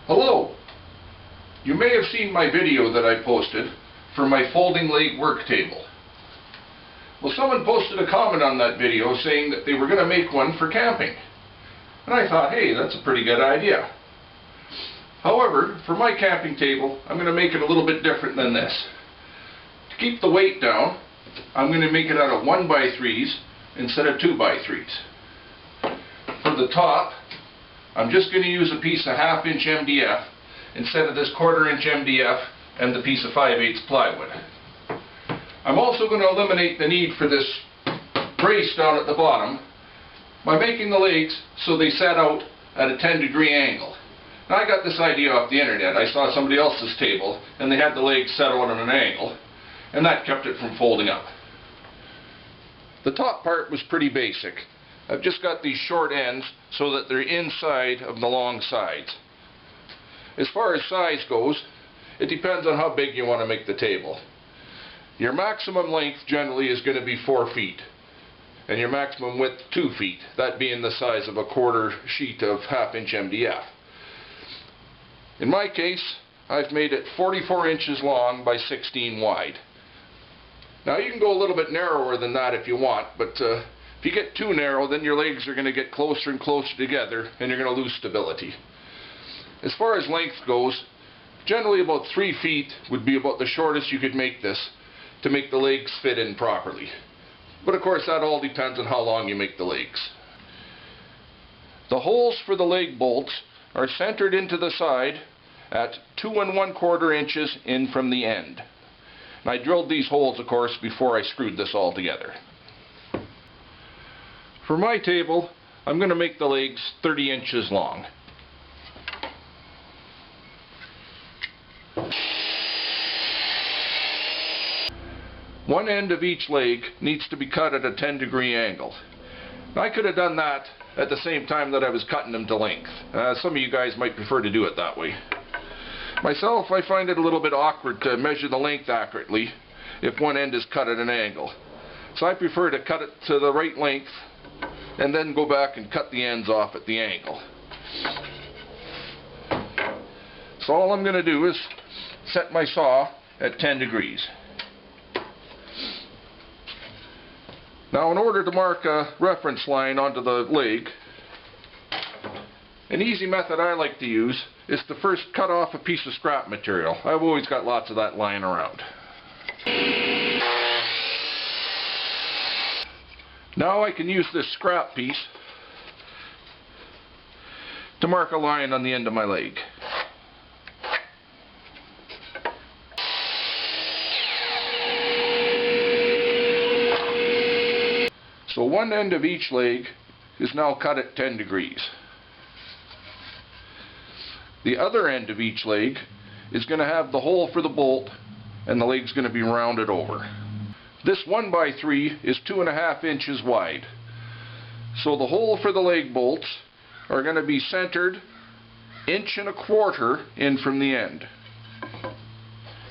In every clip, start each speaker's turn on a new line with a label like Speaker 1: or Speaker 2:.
Speaker 1: Hello! You may have seen my video that I posted for my folding leg work table. Well, someone posted a comment on that video saying that they were going to make one for camping. And I thought, hey, that's a pretty good idea. However, for my camping table, I'm going to make it a little bit different than this. To keep the weight down, I'm going to make it out of 1x3s instead of 2x3s. For the top, I'm just going to use a piece of 1/2 inch MDF instead of this 1/4 inch MDF and the piece of 5/8 plywood. I'm also going to eliminate the need for this brace down at the bottom by making the legs so they set out at a 10-degree angle. Now, I got this idea off the internet. I saw somebody else's table and they had the legs set out at an angle, and that kept it from folding up. The top part was pretty basic. I've just got these short ends so that they're inside of the long sides. As far as size goes, it depends on how big you want to make the table. Your maximum length generally is going to be 4 feet, and your maximum width 2 feet, that being the size of a 1/4 sheet of 1/2 inch MDF. In my case, I've made it 44 inches long by 16 wide. Now, you can go a little bit narrower than that if you want, but if you get too narrow, then your legs are going to get closer and closer together and you're going to lose stability. As far as length goes, generally about 3 feet would be about the shortest you could make this to make the legs fit in properly. But of course, that all depends on how long you make the legs. The holes for the leg bolts are centered into the side at 2 1/4 inches in from the end. And I drilled these holes, of course, before I screwed this all together. For my table, I'm going to make the legs 30 inches long. One end of each leg needs to be cut at a 10-degree angle. Now, I could have done that at the same time that I was cutting them to length. Some of you guys might prefer to do it that way. Myself, I find it a little bit awkward to measure the length accurately if one end is cut at an angle. So I prefer to cut it to the right length and then go back and cut the ends off at the angle. So all I'm going to do is set my saw at 10 degrees. Now, in order to mark a reference line onto the leg, an easy method I like to use is to first cut off a piece of scrap material. I've always got lots of that lying around. Now I can use this scrap piece to mark a line on the end of my leg. So one end of each leg is now cut at 10 degrees. The other end of each leg is going to have the hole for the bolt, and the leg's going to be rounded over. This 1x3 is 2 1/2 inches wide. So the hole for the leg bolts are going to be centered 1.25 inches in from the end.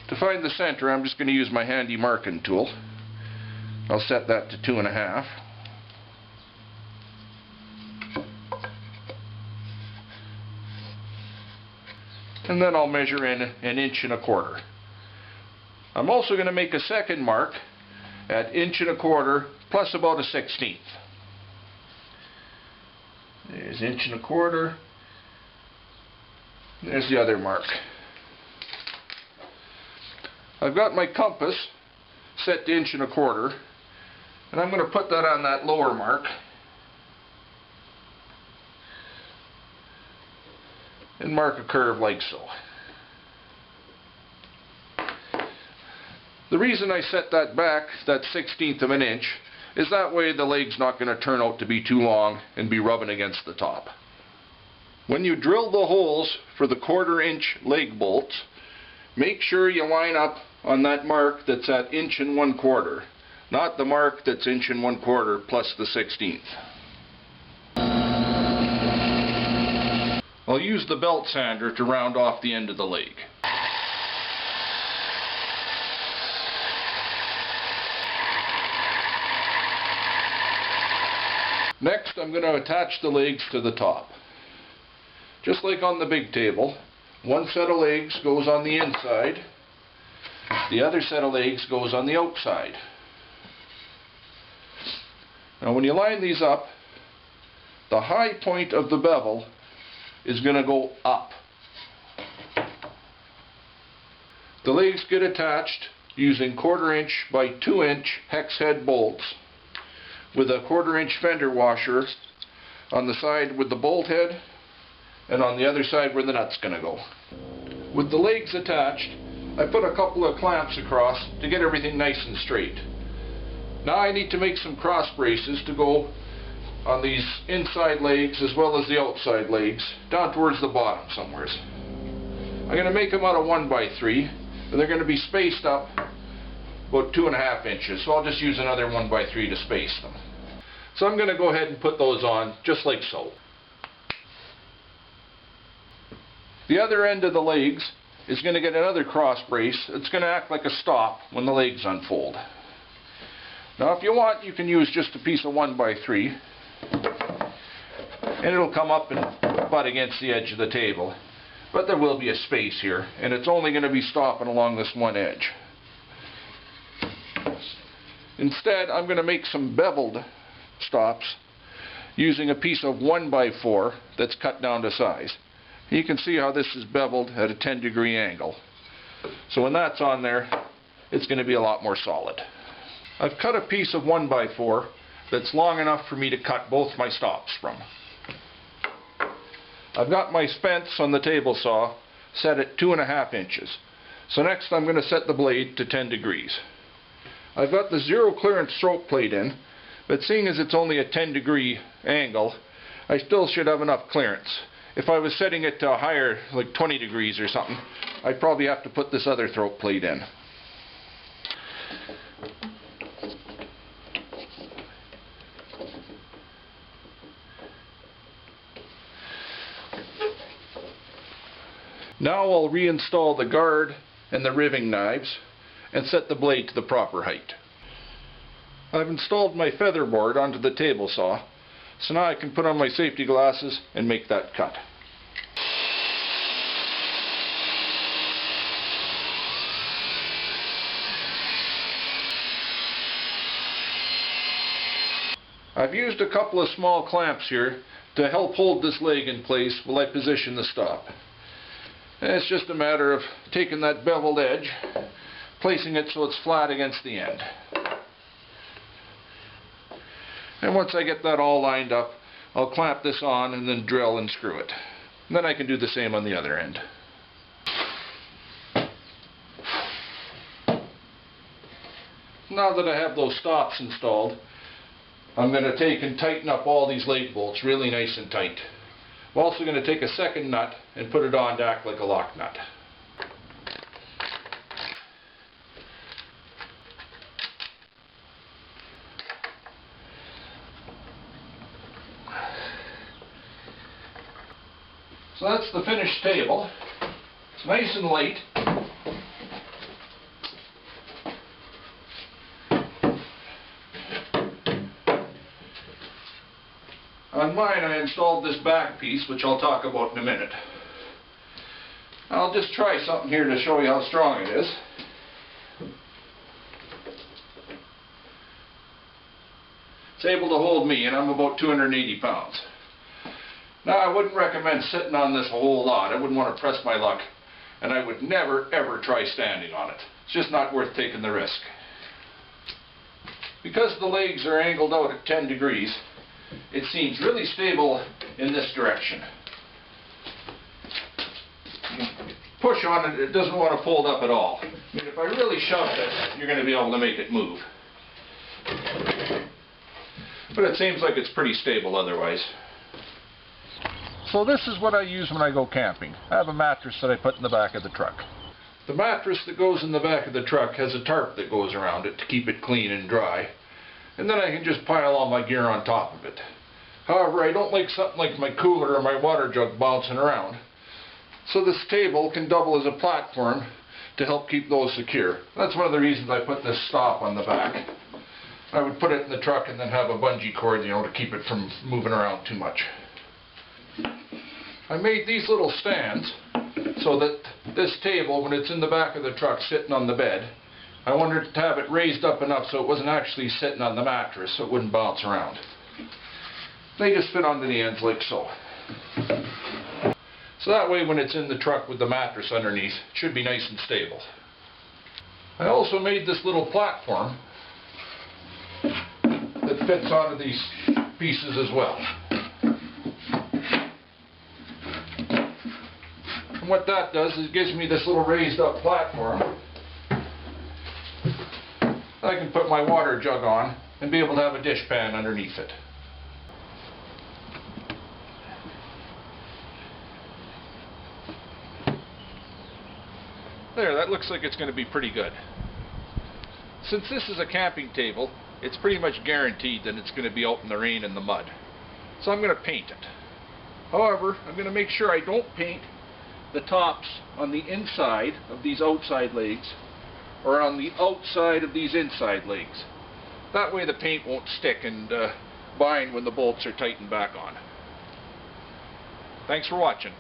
Speaker 1: To find the center, I'm just going to use my handy marking tool. I'll set that to 2 1/2. And then I'll measure in 1.25 inches. I'm also going to make a second mark at 1.25 inches plus about a 1/16. There's 1.25 inches. There's the other mark. I've got my compass set to 1.25 inches, and I'm going to put that on that lower mark. And mark a curve like so. The reason I set that back, that 1/16 of an inch, is that way the leg's not going to turn out to be too long and be rubbing against the top. When you drill the holes for the 1/4 inch leg bolts, make sure you line up on that mark that's at 1.25 inches, not the mark that's 1.25 inches plus the 1/16. I'll use the belt sander to round off the end of the leg. Next, I'm going to attach the legs to the top. Just like on the big table, One set of legs goes on the inside. The other set of legs goes on the outside. Now when you line these up, the high point of the bevel is going to go up. The legs get attached using 1/4 inch by 2 inch hex head bolts with a 1/4 inch fender washer on the side with the bolt head and on the other side where the nut's going to go. With the legs attached, I put a couple of clamps across to get everything nice and straight. Now I need to make some cross braces to go on these inside legs as well as the outside legs down towards the bottom somewheres. I'm going to make them out of 1x3, and they're going to be spaced up about 2.5 inches, so I'll just use another 1x3 to space them. So I'm going to go ahead and put those on just like so. The other end of the legs is going to get another cross brace. It's going to act like a stop when the legs unfold. Now if you want, you can use just a piece of 1x3 and it'll come up and butt against the edge of the table. But there will be a space here, and it's only going to be stopping along this one edge. Instead, I'm going to make some beveled stops using a piece of 1x4 that's cut down to size. You can see how this is beveled at a 10-degree angle. So when that's on there, it's going to be a lot more solid. I've cut a piece of 1x4 that's long enough for me to cut both my stops from. I've got my fence on the table saw set at 2.5 inches. So next I'm going to set the blade to 10 degrees. I've got the zero clearance stroke plate in, but seeing as it's only a 10-degree angle, I still should have enough clearance. If I was setting it to a higher, like 20 degrees or something, I'd probably have to put this other throat plate in. Now I'll reinstall the guard and the riving knives and set the blade to the proper height. I've installed my feather board onto the table saw, so now I can put on my safety glasses and make that cut. I've used a couple of small clamps here to help hold this leg in place while I position the stop. And it's just a matter of taking that beveled edge, placing it so it's flat against the end. And once I get that all lined up, I'll clamp this on and then drill and screw it. And then I can do the same on the other end. Now that I have those stops installed, I'm going to take and tighten up all these leg bolts really nice and tight. I'm also going to take a second nut and put it on to act like a lock nut. So that's the finished table. It's nice and light. On mine I installed this back piece, which I'll talk about in a minute. I'll just try something here to show you how strong it is. It's able to hold me, and I'm about 280 pounds. Now I wouldn't recommend sitting on this a whole lot. I wouldn't want to press my luck, and I would never ever try standing on it. It's just not worth taking the risk. Because the legs are angled out at 10 degrees, it seems really stable in this direction. Push on it, it doesn't want to fold up at all. I mean, if I really shove it, you're going to be able to make it move. But it seems like it's pretty stable otherwise. So this is what I use when I go camping. I have a mattress that I put in the back of the truck. The mattress that goes in the back of the truck has a tarp that goes around it to keep it clean and dry. And then I can just pile all my gear on top of it. However, I don't like something like my cooler or my water jug bouncing around. So this table can double as a platform to help keep those secure. That's one of the reasons I put this stop on the back. I would put it in the truck and then have a bungee cord, to keep it from moving around too much. I made these little stands so that this table, when it's in the back of the truck sitting on the bed, I wanted to have it raised up enough so it wasn't actually sitting on the mattress, so it wouldn't bounce around. They just fit onto the ends like so. So that way when it's in the truck with the mattress underneath, it should be nice and stable. I also made this little platform that fits onto these pieces as well. And what that does is it gives me this little raised up platform I can put my water jug on and be able to have a dishpan underneath it. There, that looks like it's going to be pretty good. Since this is a camping table, it's pretty much guaranteed that it's going to be out in the rain and the mud. So I'm going to paint it. However, I'm going to make sure I don't paint the tops on the inside of these outside legs or on the outside of these inside legs. That way the paint won't stick and bind when the bolts are tightened back on. Thanks for watching.